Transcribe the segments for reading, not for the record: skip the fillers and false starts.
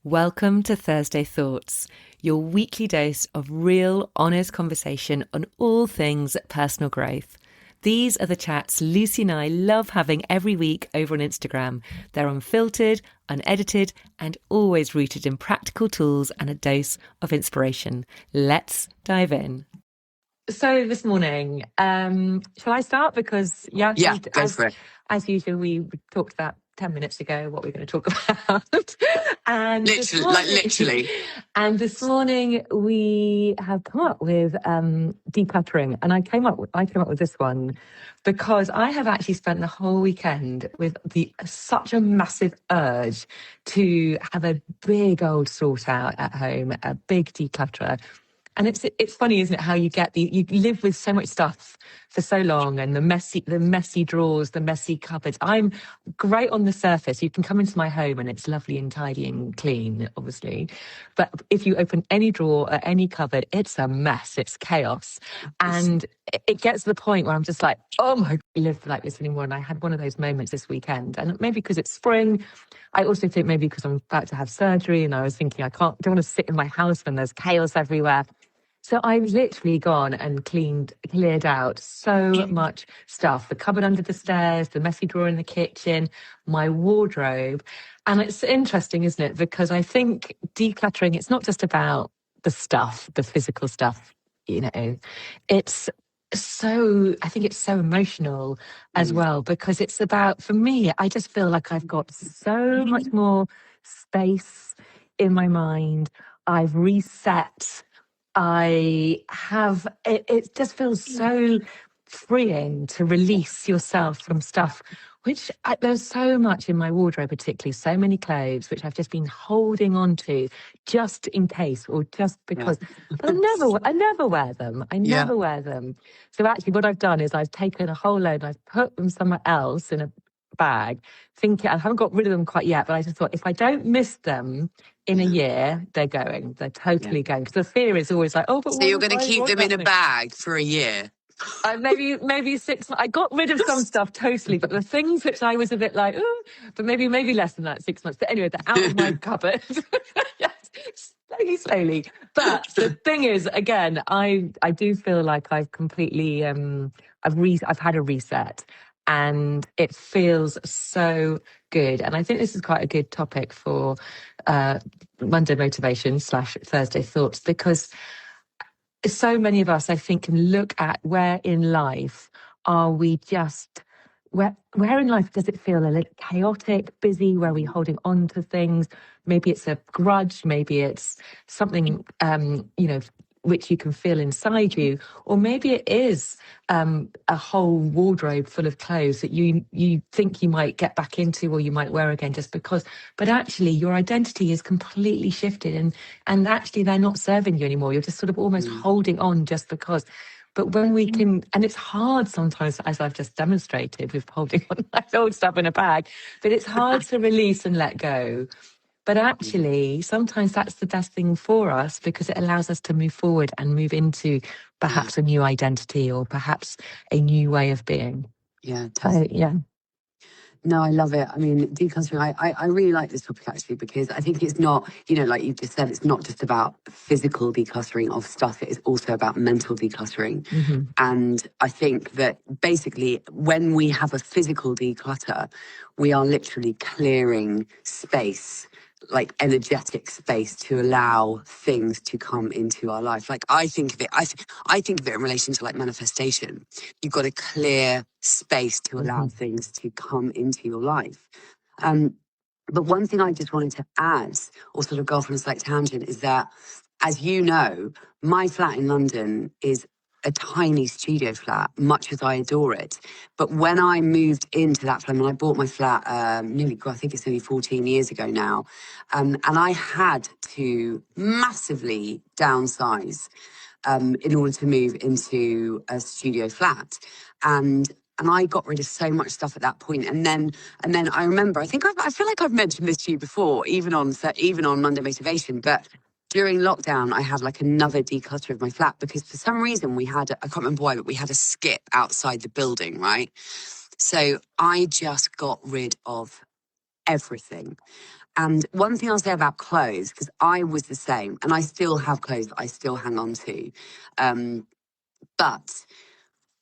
Welcome to Thursday Thoughts, your weekly dose of real, honest conversation on all things personal growth. These are the chats Lucy and I love having every week over on Instagram. They're unfiltered, unedited, and always rooted in practical tools and a dose of inspiration. Let's dive in. So this morning, shall I start? Because go for it. As usual, we talked about 10 minutes ago what we're going to talk about. And literally. And this morning we have come up with decluttering. And I came up with this one because I have actually spent the whole weekend with such a massive urge to have a big old sort out at home, a big declutterer. And it's funny, isn't it, how you live with so much stuff for so long, and the messy drawers, the messy cupboards. I'm great on the surface. You can come into my home and it's lovely and tidy and clean, obviously. But if you open any drawer or any cupboard, it's a mess. It's chaos. And it gets to the point where I'm just like, oh my God, I don't live like this anymore. And I had one of those moments this weekend. And maybe because it's spring, I also think maybe because I'm about to have surgery and I was thinking don't want to sit in my house when there's chaos everywhere. So I've literally gone and cleared out so much stuff. The cupboard under the stairs, the messy drawer in the kitchen, my wardrobe. And it's interesting, isn't it? Because I think decluttering, it's not just about the stuff, the physical stuff, I think it's so emotional as well, because it's about, for me, I just feel like I've got so much more space in my mind. I've reset. It just feels so freeing to release yourself from stuff, there's so much in my wardrobe, particularly so many clothes, which I've just been holding on to just in case, or just because, but I never wear them. I never wear them. So actually what I've done is I've taken a whole load and I've put them somewhere else in a bag, thinking I haven't got rid of them quite yet, but I just thought if I don't miss them in a year, they're totally going, because the fear is always like, but so you're going to keep them in a bag for a year? Maybe 6 months. I got rid of some stuff totally, but the things which I was a bit like, but maybe less than that, 6 months. But anyway, they're out of my cupboard. Yes, slowly. But the thing is, again, I do feel like I've completely I've had a reset, and it feels so good. And I think this is quite a good topic for Monday Motivation / Thursday Thoughts, because so many of us, I think, can look at where in life where in life does it feel a little chaotic, busy, where we're holding on to things? Maybe it's a grudge, maybe it's something, which you can feel inside you, or maybe it is a whole wardrobe full of clothes that you think you might get back into, or you might wear again just because, but actually your identity is completely shifted, and actually they're not serving you anymore. You're just sort of almost holding on just because. But when we can, and it's hard sometimes, as I've just demonstrated with holding on my old stuff in a bag, but it's hard to release and let go. But actually, sometimes that's the best thing for us, because it allows us to move forward and move into perhaps a new identity, or perhaps a new way of being. Yeah, totally. No, I love it. I mean, decluttering, I really like this topic, actually, because I think it's not, like you just said, it's not just about physical decluttering of stuff. It is also about mental decluttering. Mm-hmm. And I think that basically when we have a physical declutter, we are literally clearing space, like energetic space, to allow things to come into our life. Like I think of it in relation to like manifestation. You've got to clear space to allow things to come into your life. But one thing I just wanted to add, or sort of go off on a slight tangent, is that, as you know, my flat in London is a tiny studio flat, much as I adore it. But when I moved into that flat, and I bought my flat I think it's nearly 14 years ago now, and I had to massively downsize in order to move into a studio flat. And I got rid of so much stuff at that point. And then I remember, I feel like I've mentioned this to you before, even on Monday Motivation, but during lockdown, I had like another declutter of my flat, because for some reason I can't remember why, but we had a skip outside the building, right? So I just got rid of everything. And one thing I'll say about clothes, because I was the same, and I still have clothes that I still hang on to. But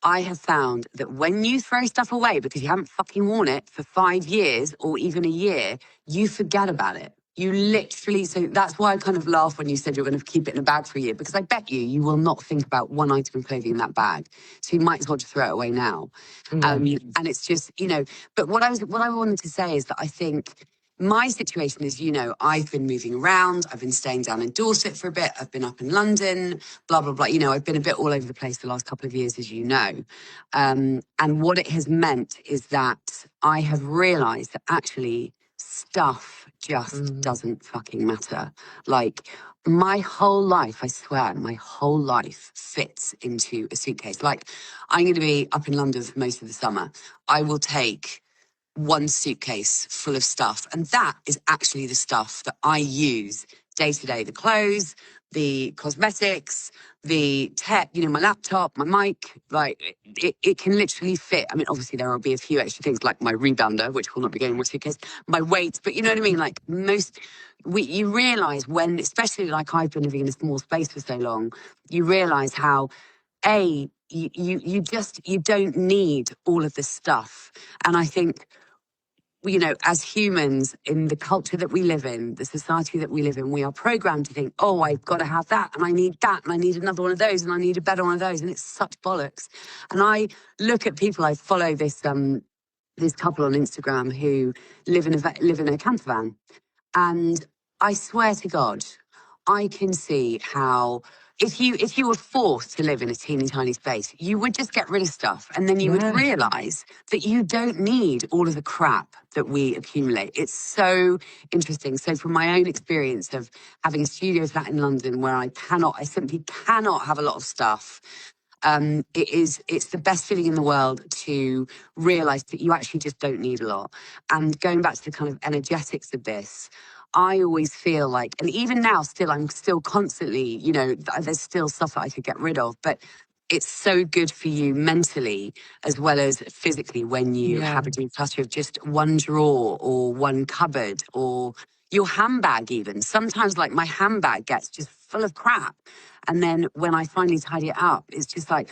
I have found that when you throw stuff away because you haven't fucking worn it for 5 years or even a year, you forget about it. You literally, so that's why I kind of laugh when you said you're going to keep it in a bag for a year, because I bet you will not think about one item of clothing in that bag. So you might as well just throw it away now. And it's just, but what I wanted to say is that I think my situation is, I've been moving around. I've been staying down in Dorset for a bit. I've been up in London, blah, blah, blah. I've been a bit all over the place the last couple of years, as you know. And what it has meant is that I have realized that actually stuff just doesn't fucking matter. Like, my whole life, I swear, my whole life fits into a suitcase. Like, I'm going to be up in London for most of the summer. I will take one suitcase full of stuff. And that is actually the stuff that I use day to day. The clothes, the cosmetics, the tech, my laptop, my mic, like it can literally fit. I mean, obviously there will be a few extra things like my rebounder, which will not be going in my suitcase, my weights, but you know what I mean? Like you realize when, especially like I've been living in a small space for so long, you realize how, you don't need all of this stuff. And I think, as humans in the culture that we live in, the society that we live in, we are programmed to think, oh, I've got to have that, and I need that, and I need another one of those, and I need a better one of those, and it's such bollocks. And I look at people, I follow this couple on Instagram who live in a camper van, and I swear to God, I can see how if you were forced to live in a teeny tiny space, you would just get rid of stuff, and then you would realize that you don't need all of the crap that we accumulate. It's so interesting. So from my own experience of having a studio flat in London where I simply cannot have a lot of stuff, it's the best feeling in the world to realize that you actually just don't need a lot. And going back to the kind of energetics of this, I always feel like, and even now still, I'm still constantly, there's still stuff that I could get rid of, but it's so good for you mentally as well as physically when you have a declutter of just one drawer or one cupboard or your handbag even. Sometimes like my handbag gets just full of crap. And then when I finally tidy it up, it's just like,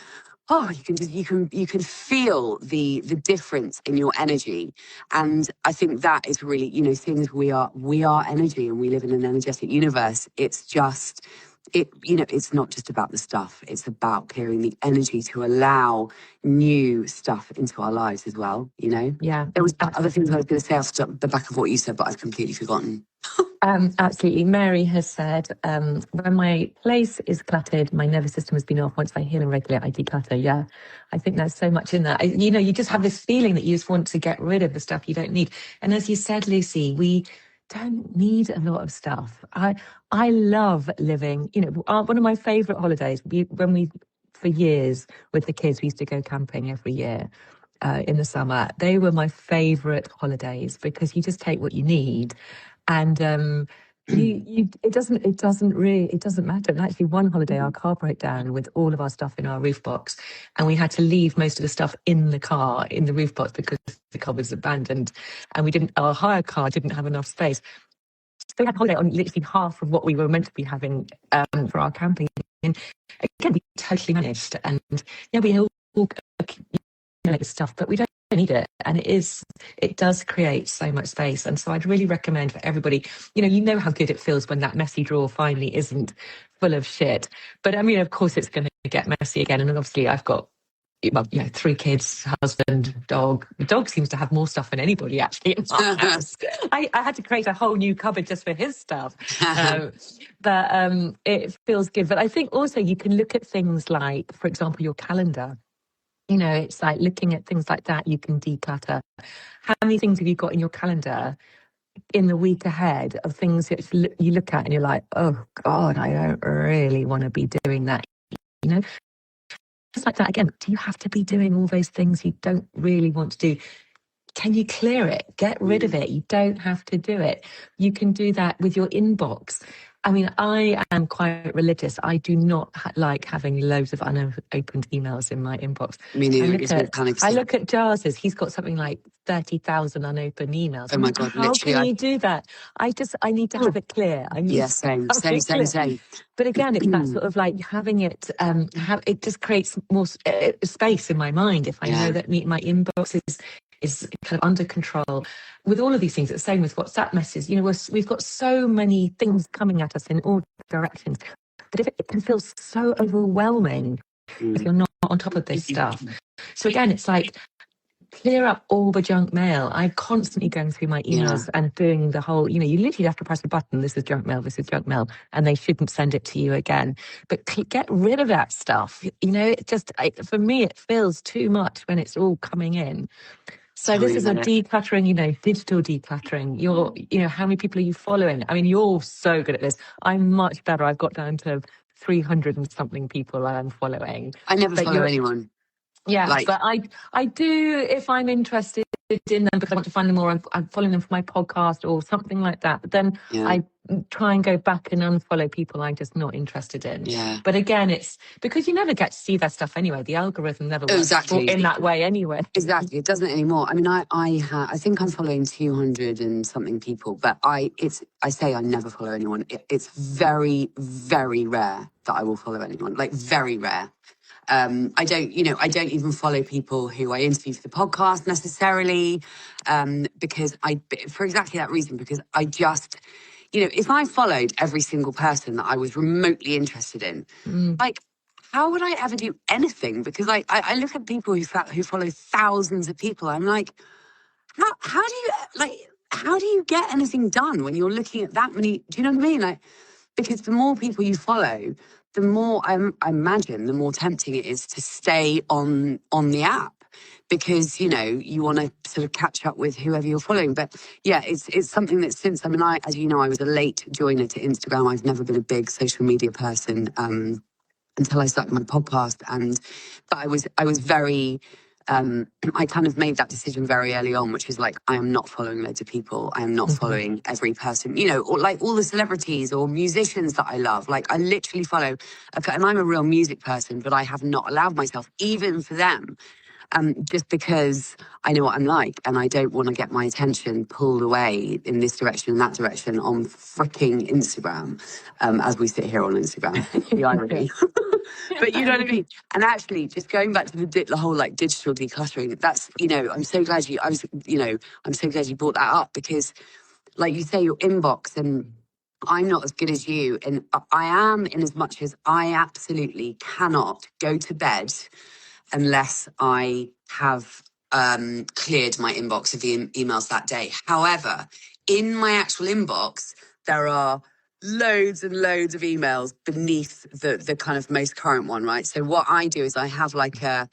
oh, you can feel the difference in your energy. And I think that is really, things we are energy and we live in an energetic universe. It's just, it's not just about the stuff. It's about clearing the energy to allow new stuff into our lives as well, Yeah. There was other things I was going to say off the back of what you said, but I've completely forgotten. Absolutely. Mary has said, when my place is cluttered, my nervous system has been off. Once I heal and regulate, I declutter. Yeah, I think there's so much in that. You just have this feeling that you just want to get rid of the stuff you don't need. And as you said, Lucy, we don't need a lot of stuff. I love living, one of my favourite holidays, for years with the kids, we used to go camping every year. In the summer, they were my favourite holidays because you just take what you need, and it doesn't matter. And actually, one holiday, our car broke down with all of our stuff in our roof box, and we had to leave most of the stuff in the car in the roof box because the car was abandoned, and our hire car didn't have enough space. So we had a holiday on literally half of what we were meant to be having for our camping. And again, we totally managed, and we all stuff, but we don't need it, and it does create so much space. And so I'd really recommend for everybody, how good it feels when that messy drawer finally isn't full of shit. But I mean, of course it's going to get messy again, and obviously I've got 3 kids, husband, dog. The dog seems to have more stuff than anybody actually in my house. I had to create a whole new cupboard just for his stuff. But it feels good. But I think also you can look at things like, for example, your calendar. It's like looking at things like that, you can declutter. How many things have you got in your calendar in the week ahead of things that you look at and you're like, oh God, I don't really want to be doing that, Just like that again, do you have to be doing all those things you don't really want to do? can you clear it? Get rid of it. You don't have to do it. You can do that with your inbox. I mean, I am quite religious. I do not like having loads of unopened emails in my inbox. Me neither. It gives me a panic. I look at Jars's. He's got something like 30,000 unopened emails. Oh my God! How can you do that? I need to have it clear. I need same. But again, it's that sort of like having it. It just creates more space in my mind if I know that my inbox is kind of under control. With all of these things, it's the same with WhatsApp messages. You know, we've got so many things coming at us in all directions that it can feel so overwhelming if you're not on top of this stuff. So again, it's like, clear up all the junk mail. I'm constantly going through my emails and doing the whole, you literally have to press a button. This is junk mail. This is junk mail. And they shouldn't send it to you again. But get rid of that stuff. It just, for me, it feels too much when it's all coming in. So this is a decluttering, digital decluttering. How many people are you following? I mean, you're so good at this. I'm much better. I've got down to 300 and something people I'm following. I never follow anyone. Yeah, but I do if I'm interested in them because I want to find them, or I'm following them for my podcast or something like that. But then I try and go back and unfollow people I'm just not interested in. Yeah. But again, it's because you never get to see that stuff anyway. The algorithm never works in that way anyway. Exactly, it doesn't anymore. I mean, I think I'm following 200 and something people, but I say I never follow anyone. It's very, very rare that I will follow anyone. Like very rare. I don't even follow people who I interview for the podcast necessarily, because for exactly that reason, because I just, if I followed every single person that I was remotely interested in, like, how would I ever do anything? Because I look at people who follow thousands of people. I'm like, how do you get anything done when you're looking at that many? Do you know what I mean? Like, because the more people you follow, the more I imagine, the more tempting it is to stay on the app, because you want to sort of catch up with whoever you're following. But yeah, it's something that since as you know, I was a late joiner to Instagram. I've never been a big social media person until I started my podcast, but I was very. I kind of made that decision very early on, which is like, I am not following loads of people. I am not following every person, or like all the celebrities or musicians that I love. Like I literally follow, and I'm a real music person, but I have not allowed myself, even for them, just because I know what I'm like, and I don't want to get my attention pulled away in this direction and that direction on freaking Instagram, as we sit here on Instagram. The irony. But you know what I mean? And actually, just going back to the whole like digital decluttering, that's, I'm so glad I'm so glad you brought that up, because like you say, your inbox, and I'm not as good as you. And I am, in as much as I absolutely cannot go to bed unless I have cleared my inbox of the emails that day. However, in my actual inbox, there are loads and loads of emails beneath the kind of most current one, right? So what I do is I have like an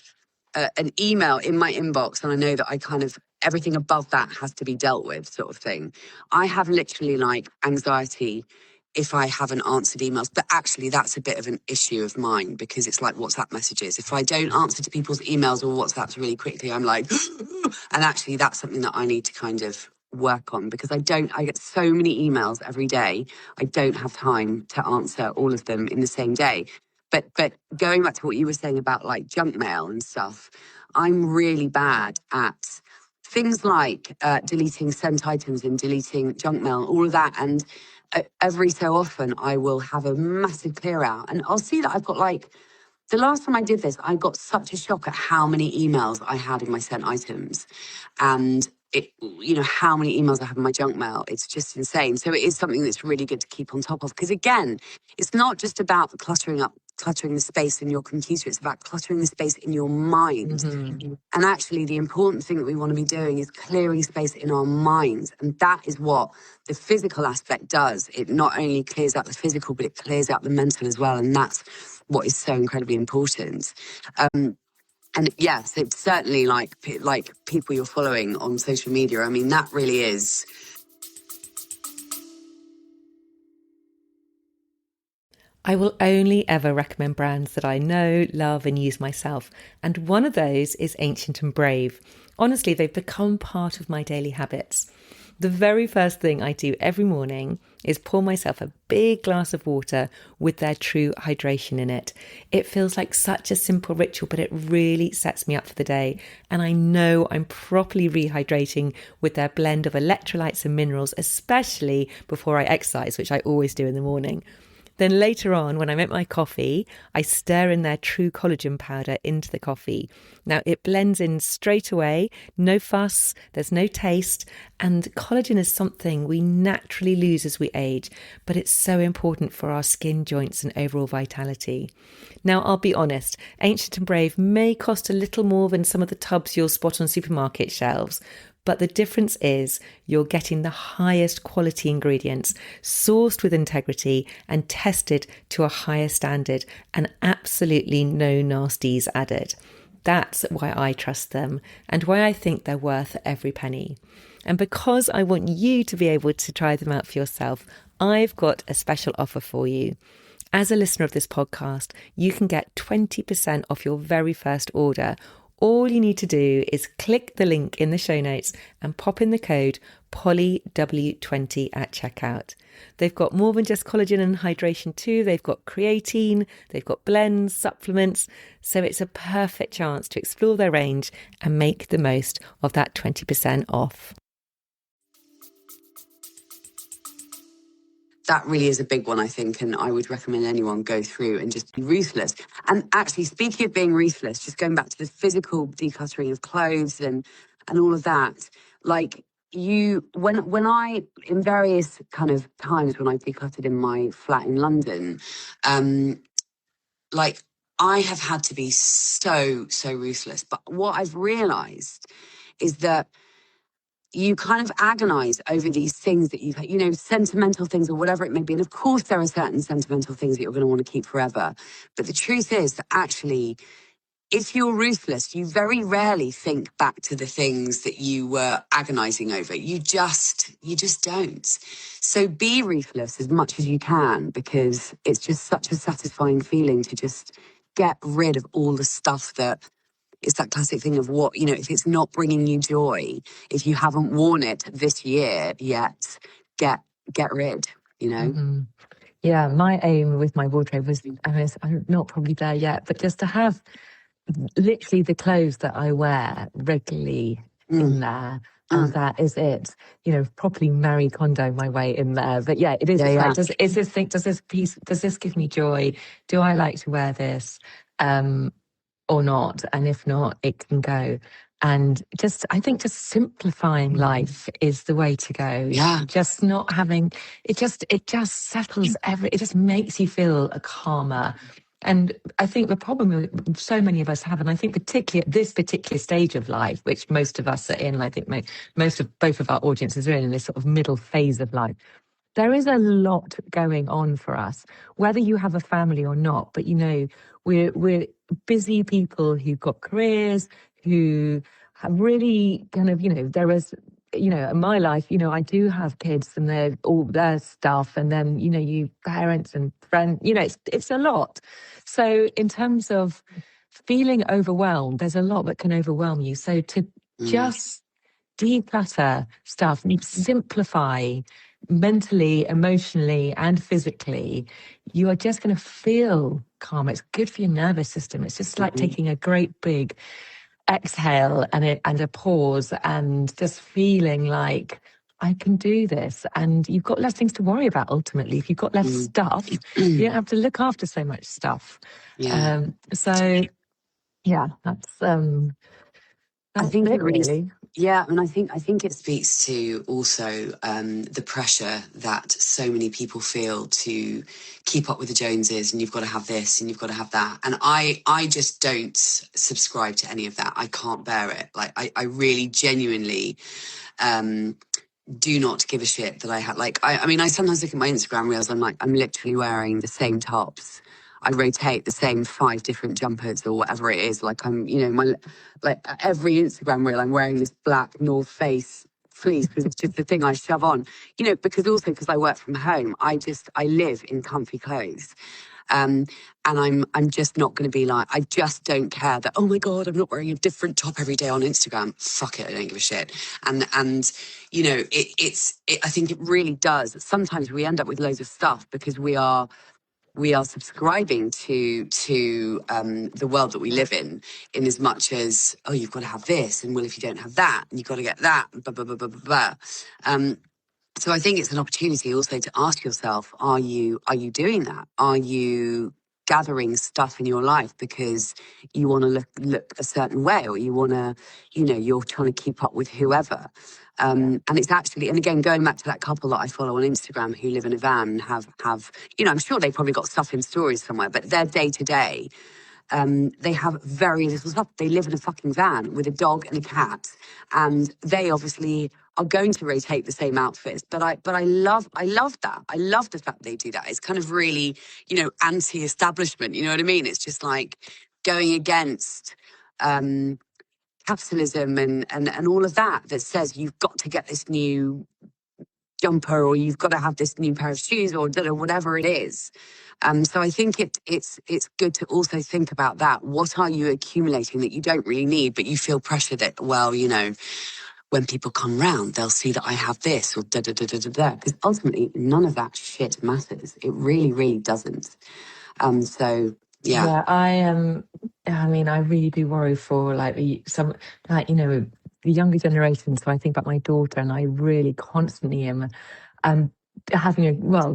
email in my inbox, and I know that I kind of, everything above that has to be dealt with, sort of thing. I have literally like anxiety if I haven't answered emails, but actually that's a bit of an issue of mine, because it's like WhatsApp messages. If I don't answer to people's emails or WhatsApps really quickly, I'm like, and actually that's something that I need to kind of work on, because I get so many emails every day. I don't have time to answer all of them in the same day. But going back to what you were saying about like junk mail and stuff, I'm really bad at things like deleting sent items and deleting junk mail, all of that. And every so often I will have a massive clear out, and I'll see that I've got like, the last time I did this, I got such a shock at how many emails I had in my sent items, and how many emails I have in my junk mail. It's just insane. So it is something that's really good to keep on top of, because again, it's not just about cluttering the space in your computer. It's about cluttering the space in your mind. And actually, the important thing that we want to be doing is clearing space in our minds. And that is what the physical aspect does. It not only clears out the physical, but it clears out the mental as well. And that's what is so incredibly important. And yes, it's certainly like people you're following on social media. I mean, that really is. I will only ever recommend brands that I know, love and use myself. And one of those is Ancient and Brave. Honestly, they've become part of my daily habits. The very first thing I do every morning is pour myself a big glass of water with their true hydration in it. It feels like such a simple ritual, but it really sets me up for the day. And I know I'm properly rehydrating with their blend of electrolytes and minerals, especially before I exercise, which I always do in the morning. Then later on, when I make my coffee, I stir in their true collagen powder into the coffee. Now it blends in straight away, no fuss, there's no taste, and collagen is something we naturally lose as we age, but it's so important for our skin, joints, and overall vitality. Now, I'll be honest, Ancient and Brave may cost a little more than some of the tubs you'll spot on supermarket shelves, but the difference is you're getting the highest quality ingredients, sourced with integrity and tested to a higher standard, and absolutely no nasties added. That's why I trust them and why I think they're worth every penny. And because I want you to be able to try them out for yourself, I've got a special offer for you. As a listener of this podcast, you can get 20% off your very first order. All you need to do is click the link in the show notes and pop in the code POLYW20 at checkout. They've got more than just collagen and hydration too. They've got creatine, they've got blends, supplements. So it's a perfect chance to explore their range and make the most of that 20% off. That really is a big one, I think, and I would recommend anyone go through and just be ruthless. And actually, speaking of being ruthless, just going back to the physical decluttering of clothes and all of that, like when I in various kind of times when I decluttered in my flat in London, like I have had to be so ruthless. But what I've realised is that you kind of agonize over these things that you've, sentimental things or whatever it may be. And of course, there are certain sentimental things that you're going to want to keep forever. But the truth is that actually, if you're ruthless, you very rarely think back to the things that you were agonizing over. You just don't. So be ruthless as much as you can, because it's just such a satisfying feeling to just get rid of all the stuff that, it's that classic thing of what, if it's not bringing you joy, if you haven't worn it this year yet, get rid, Mm-hmm. Yeah, my aim with my wardrobe was, I'm not probably there yet, but just to have literally the clothes that I wear regularly in there. And that is it, properly Marie Kondo my way in there. But yeah, it is. Yeah, Like, does this give me joy? Do I like to wear this? Or not, and if not, it can go. And I think just simplifying life is the way to go. Yeah. Just not having it just settles it just makes you feel a calmer. And I think the problem so many of us have, and I think particularly at this particular stage of life, which most of us are in, I think most of both of our audiences are in this sort of middle phase of life. There is a lot going on for us, whether you have a family or not. But we're busy people who've got careers, who have really kind of there is in my life I do have kids and they're all their stuff, and then you parents and friends, it's a lot. So in terms of feeling overwhelmed, there's a lot that can overwhelm you. So to just declutter stuff, simplify mentally, emotionally, and physically, you are just going to feel calm. It's good for your nervous system. It's just like taking a great big exhale and a pause, and just feeling like I can do this. And you've got less things to worry about ultimately. If you've got less stuff, you don't have to look after so much stuff. Yeah. So yeah, that's I think it really, really. Yeah, and I think it speaks to also the pressure that so many people feel to keep up with the Joneses, and you've got to have this and you've got to have that. And I just don't subscribe to any of that. I can't bear it. Like I really genuinely do not give a shit that I have. Like I sometimes look at my Instagram reels. I'm like, I'm literally wearing the same tops. I rotate the same 5 different jumpers or whatever it is. Like I'm, every Instagram reel, I'm wearing this black North Face fleece because it's just the thing I shove on. Because I work from home, I live in comfy clothes. And I'm just not going to be like, I just don't care that, oh my God, I'm not wearing a different top every day on Instagram. Fuck it, I don't give a shit. And you know, I think it really does. Sometimes we end up with loads of stuff because we are subscribing to the world that we live in as much as, oh, you've got to have this, and well, if you don't have that, and you've got to get that, blah blah blah blah blah blah. So I think it's an opportunity also to ask yourself, are you doing that? Are you gathering stuff in your life because you want to look a certain way, or you want to, you know, you're trying to keep up with whoever? And it's actually, and again, going back to that couple that I follow on Instagram who live in a van and have, you know, I'm sure they probably got stuff in stories somewhere, but their day to day, they have very little stuff. They live in a fucking van with a dog and a cat, and they obviously are going to rotate the same outfits. But I love that. I love the fact they do that. It's kind of really, you know, anti-establishment. You know what I mean? It's just like going against capitalism and all of that says you've got to get this new jumper, or you've got to have this new pair of shoes, or whatever it is. So I think it's good to also think about that. What are you accumulating that you don't really need, but you feel pressure that, well, you know, when people come round, they'll see that I have this, or da da da da da da. Because ultimately, none of that shit matters. It really, really doesn't. So yeah. Yeah, I mean, I really do worry for like some, like, you know, the younger generation. So I think about my daughter, and I really constantly am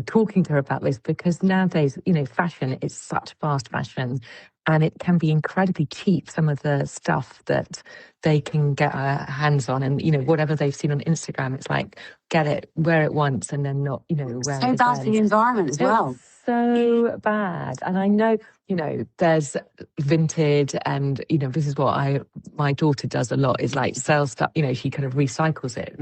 talking to her about this, because nowadays, you know, fashion is such fast fashion, and it can be incredibly cheap, some of the stuff that they can get our hands on. And, you know, whatever they've seen on Instagram, it's like, get it, wear it once, and then not, you know, wear So it bad for again. the environment as well. So bad. And I know, you know, there's vintage, and, you know, this is what my daughter does a lot, is like sell stuff, you know, she kind of recycles it.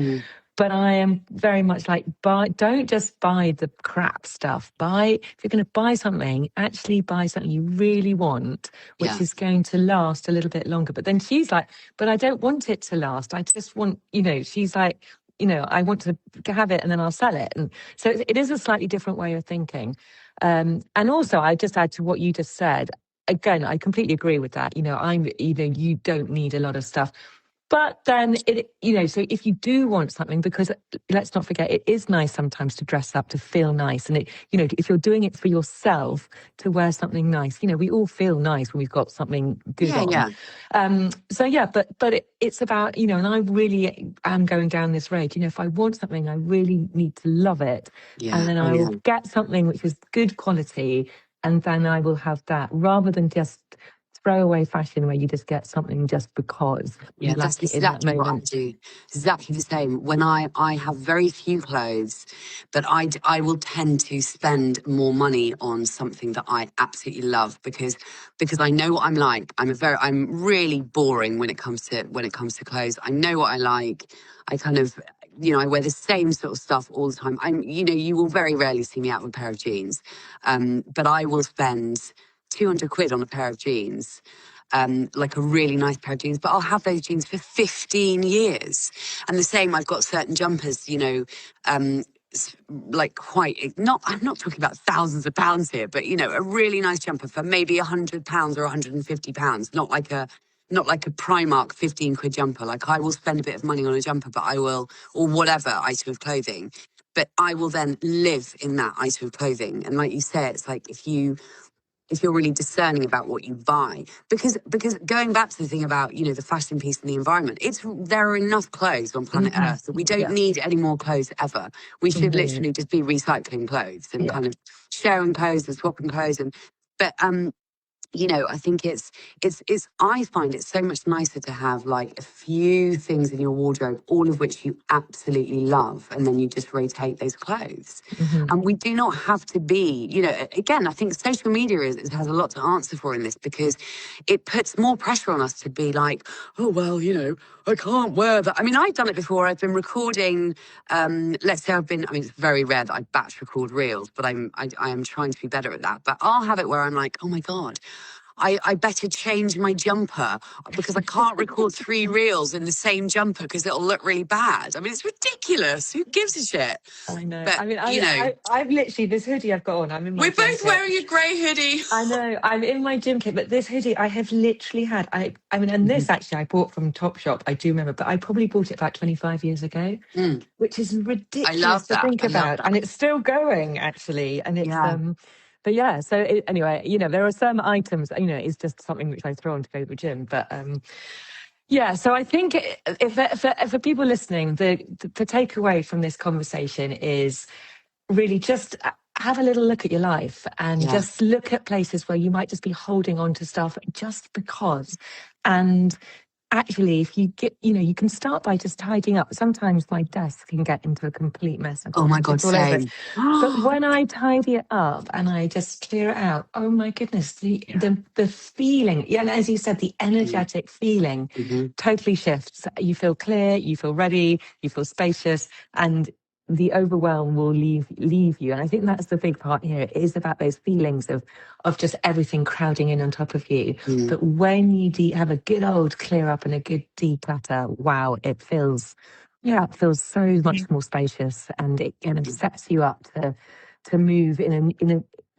But I am very much like, don't just buy the crap stuff. If you're going to buy something, actually buy something you really want, which is going to last a little bit longer. But then she's like, but I don't want it to last. I just want, you know, she's like, you know, I want to have it and then I'll sell it. And so it is a slightly different way of thinking. And also, I just add to what you just said. Again, I completely agree with that. You know, you don't need a lot of stuff. But then, you know, so if you do want something, because let's not forget, it is nice sometimes to dress up, to feel nice. And, you know, if you're doing it for yourself, to wear something nice, you know, we all feel nice when we've got something good on. But it's about, you know, and I really am going down this road. You know, if I want something, I really need to love it. And then I will get something which is good quality, and then I will have that, rather than just throwaway fashion where you just get something just because you like it in that moment. What I do. Exactly the same. When I have very few clothes, but I will tend to spend more money on something that I absolutely love, because I know what I'm like. I'm really boring when it comes to clothes. I know what I like. I kind of, you know, I wear the same sort of stuff all the time. You know, you will very rarely see me out with a pair of jeans, but I will spend 200 quid on a pair of jeans, like a really nice pair of jeans, but I'll have those jeans for 15 years. And the same, I've got certain jumpers, you know, like I'm not talking about thousands of pounds here, but, you know, a really nice jumper for maybe £100 or £150, not like a Primark 15 quid jumper. Like, I will spend a bit of money on a jumper, but I will, or whatever item of clothing, but I will then live in that item of clothing. And like you say, it's like, if you're really discerning about what you buy, because going back to the thing about, you know, the fashion piece and the environment, there are enough clothes on planet Earth that we don't need any more clothes ever. We should literally just be recycling clothes and kind of sharing clothes and swapping clothes. But you know, I think I find it so much nicer to have like a few things in your wardrobe, all of which you absolutely love, and then you just rotate those clothes. And we do not have to be, you know, again, I think social media has a lot to answer for in this, because it puts more pressure on us to be like, oh, well, you know, I can't wear that. I mean, I've done it before. I've been recording, let's say it's very rare that I batch record reels, but I am trying to be better at that. But I'll have it where I'm like, oh my God, I better change my jumper because I can't record 3 reels in the same jumper because it'll look really bad. I mean, it's ridiculous. Who gives a shit? I know. But, I mean, you know, I've literally, this hoodie I've got on, I'm in my we're gym both kit. wearing a grey hoodie. I know, I'm in my gym kit, but this hoodie I have literally had, I mean, and this actually I bought from Topshop, I do remember, but I probably bought it about 25 years ago, which is ridiculous to think about. And it's still going, actually. And it's, but yeah, so anyway, you know, there are some items, you know, it's just something which I throw on to go to the gym, but yeah, so I think if for people listening, the takeaway from this conversation is really just have a little look at your life and just look at places where you might just be holding on to stuff just because. And actually, if you get, you know, you can start by just tidying up. Sometimes my desk can get into a complete mess. Oh my God, all over it. same. But when I tidy it up and I just clear it out, oh my goodness, the feeling, yeah, and as you said, the energetic feeling totally shifts. You feel clear, you feel ready, you feel spacious, and the overwhelm will leave you. And I think that's the big part here. It is about those feelings of just everything crowding in on top of you. But when you have a good old clear up and a good declutter, wow, it feels so much more spacious, and it kind of sets you up to move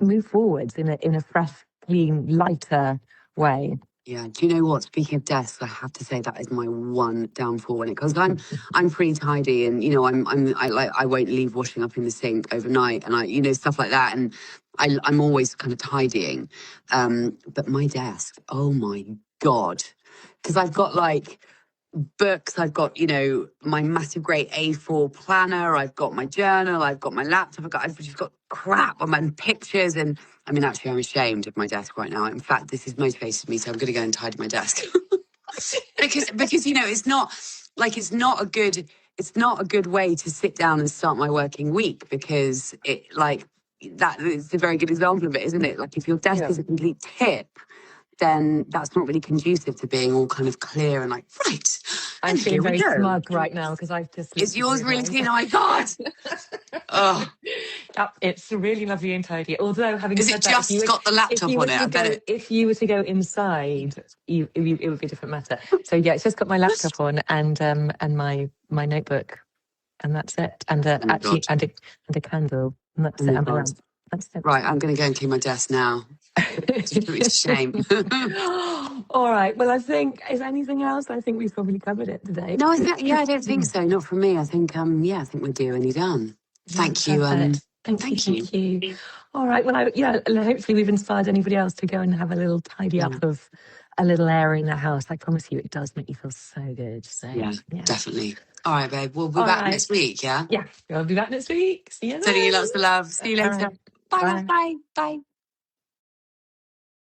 move forwards in a fresh, clean, lighter way. Yeah. Do you know what? Speaking of desks, I have to say that is my one downfall when it comes. I'm pretty tidy, and you know, I won't leave washing up in the sink overnight, and you know, stuff like that, and I'm always kind of tidying. But my desk, oh my God, because I've got like books, I've got, you know, my massive great A4 planner, I've got my journal, I've got my laptop, I've just got crap on my pictures, and I mean, actually, I'm ashamed of my desk right now. In fact, this has motivated me, so I'm going to go and tidy my desk because you know, it's not a good way to sit down and start my working week, because it like that is a very good example of it, isn't it? Like if your desk is a complete tip, then that's not really conducive to being all kind of clear and like, right. I'm feeling very smug right now because I've just... Is yours really clean? Oh my God. Oh. It's really lovely and tidy. Although, having Is said it that, just got the laptop on it? If you were to go inside, it would be a different matter. So yeah, it's just got my laptop on and my notebook, and that's it. And and a candle, and that's it. And my lamp. That's it. Right, I'm going to go and clean my desk now. It's a shame. All right. Well, I think, is anything else? I think we've probably covered it today. No, I don't think so. Not from me. I think I think we're nearly done. Thank you. Thank you. All right. Well, hopefully we've inspired anybody else to go and have a little tidy up of a little area in the house. I promise you, it does make you feel so good. So yeah. Definitely. All right, babe. We'll be back next week. Yeah. Yeah. We'll be back next week. See you then. Sending you lots of love. See you later. Right. Bye. Bye.